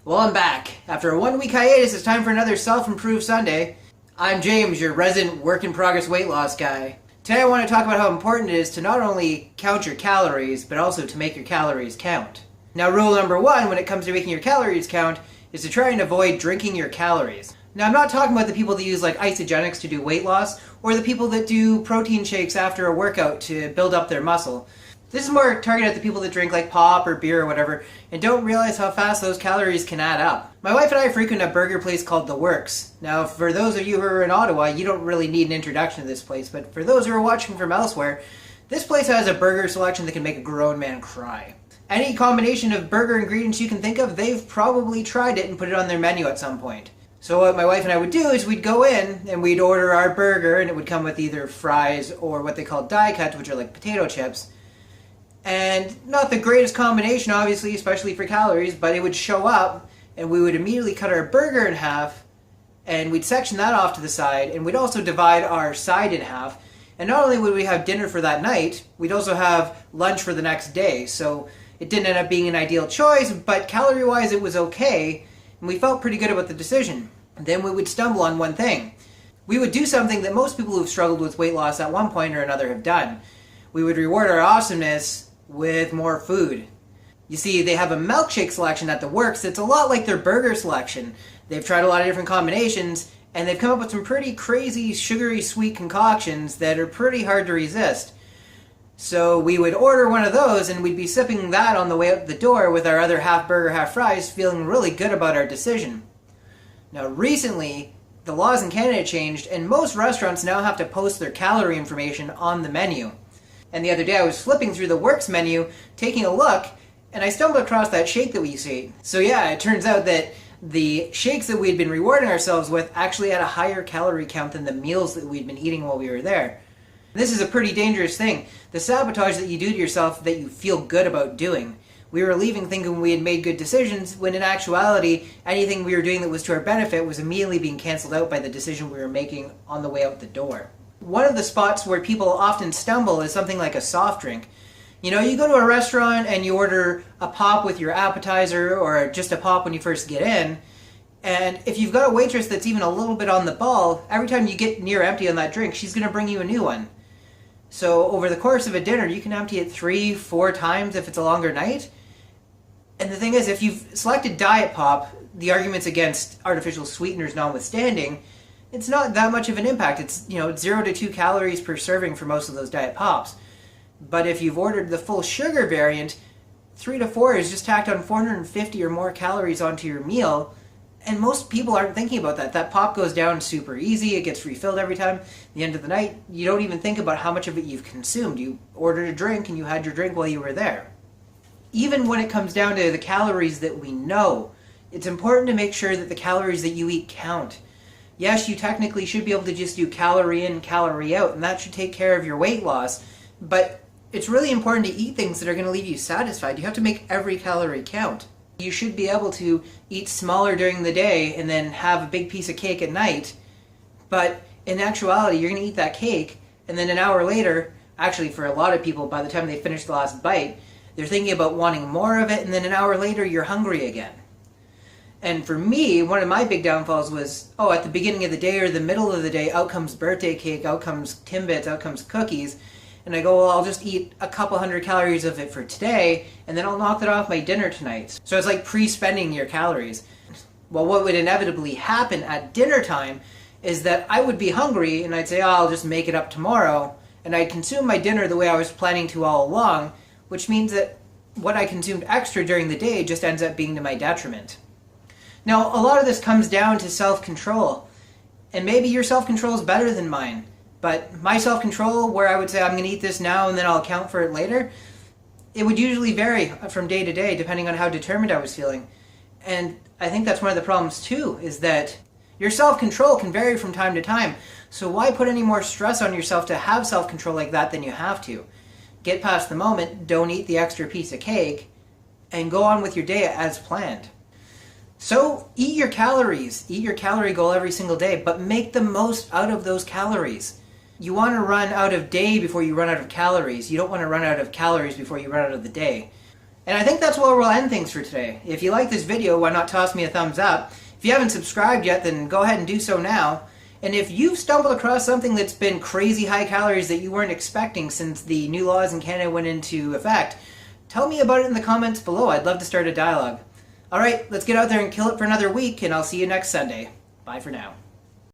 Well, I'm back. After a 1 week hiatus, it's time for another Self-Improve Sunday. I'm James, your resident work-in-progress weight loss guy. Today I want to talk about how important it is to not only count your calories, but also to make your calories count. Now, rule number one when it comes to making your calories count is to try and avoid drinking your calories. Now, I'm not talking about the people that use like isogenics to do weight loss, or the people that do protein shakes after a workout to build up their muscle. This is more targeted at the people that drink like pop or beer or whatever and don't realize how fast those calories can add up. My wife and I frequent a burger place called The Works. Now, for those of you who are in Ottawa, you don't really need an introduction to this place, but for those who are watching from elsewhere, this place has a burger selection that can make a grown man cry. Any combination of burger ingredients you can think of, they've probably tried it and put it on their menu at some point. So what my wife and I would do is we'd go in and we'd order our burger, and it would come with either fries or what they call die cuts, which are like potato chips. And not the greatest combination, obviously, especially for calories, but it would show up, and we would immediately cut our burger in half, and we'd section that off to the side, and we'd also divide our side in half. And not only would we have dinner for that night, we'd also have lunch for the next day. So it didn't end up being an ideal choice, but calorie-wise it was okay, and we felt pretty good about the decision. And then we would stumble on one thing. We would do something that most people who've struggled with weight loss at one point or another have done. We would reward our awesomeness with more food. You see, they have a milkshake selection at The Works that's a lot like their burger selection. They've tried a lot of different combinations, and they've come up with some pretty crazy, sugary, sweet concoctions that are pretty hard to resist. So we would order one of those, and we'd be sipping that on the way out the door with our other half burger, half fries, feeling really good about our decision. Now, recently, the laws in Canada changed, and most restaurants now have to post their calorie information on the menu. And the other day I was flipping through the Works menu, taking a look, and I stumbled across that shake that we used to eat. So yeah, it turns out that the shakes that we'd been rewarding ourselves with actually had a higher calorie count than the meals that we'd been eating while we were there. This is a pretty dangerous thing. The sabotage that you do to yourself that you feel good about doing. We were leaving thinking we had made good decisions, when in actuality, anything we were doing that was to our benefit was immediately being canceled out by the decision we were making on the way out the door. One of the spots where people often stumble is something like a soft drink. You know, you go to a restaurant and you order a pop with your appetizer or just a pop when you first get in, and if you've got a waitress that's even a little bit on the ball, every time you get near empty on that drink, she's going to bring you a new one. So over the course of a dinner, you can empty it 3-4 times if it's a longer night. And the thing is, if you've selected diet pop, the arguments against artificial sweeteners notwithstanding, it's not that much of an impact. It's, 0 to 2 calories per serving for most of those diet pops. But if you've ordered the full sugar variant, 3 to 4 is just tacked on 450 or more calories onto your meal. And most people aren't thinking about that. That pop goes down super easy. It gets refilled every time. At the end of the night, you don't even think about how much of it you've consumed. You ordered a drink and you had your drink while you were there. Even when it comes down to the calories that we know, it's important to make sure that the calories that you eat count. Yes, you technically should be able to just do calorie in, calorie out, and that should take care of your weight loss, but it's really important to eat things that are going to leave you satisfied. You have to make every calorie count. You should be able to eat smaller during the day and then have a big piece of cake at night, but in actuality, you're going to eat that cake, and then an hour later, actually for a lot of people, by the time they finish the last bite, they're thinking about wanting more of it, and then an hour later, you're hungry again. And for me, one of my big downfalls was, at the beginning of the day or the middle of the day, out comes birthday cake, out comes Timbits, out comes cookies. And I go, well, I'll just eat a couple hundred calories of it for today, and then I'll knock that off my dinner tonight. So it's like pre-spending your calories. Well, what would inevitably happen at dinner time is that I would be hungry, and I'd say, I'll just make it up tomorrow. And I'd consume my dinner the way I was planning to all along, which means that what I consumed extra during the day just ends up being to my detriment. Now, a lot of this comes down to self-control, and maybe your self-control is better than mine, but my self-control, where I would say I'm going to eat this now and then I'll account for it later, it would usually vary from day to day depending on how determined I was feeling. And I think that's one of the problems too, is that your self-control can vary from time to time, so why put any more stress on yourself to have self-control like that than you have to? Get past the moment, don't eat the extra piece of cake, and go on with your day as planned. So eat your calories, eat your calorie goal every single day, but make the most out of those calories. You want to run out of day before you run out of calories. You don't want to run out of calories before you run out of the day. And I think that's where we'll end things for today. If you like this video, why not toss me a thumbs up? If you haven't subscribed yet, then go ahead and do so now. And if you've stumbled across something that's been crazy high calories that you weren't expecting since the new laws in Canada went into effect, tell me about it in the comments below. I'd love to start a dialogue. Alright, let's get out there and kill it for another week, and I'll see you next Sunday. Bye for now.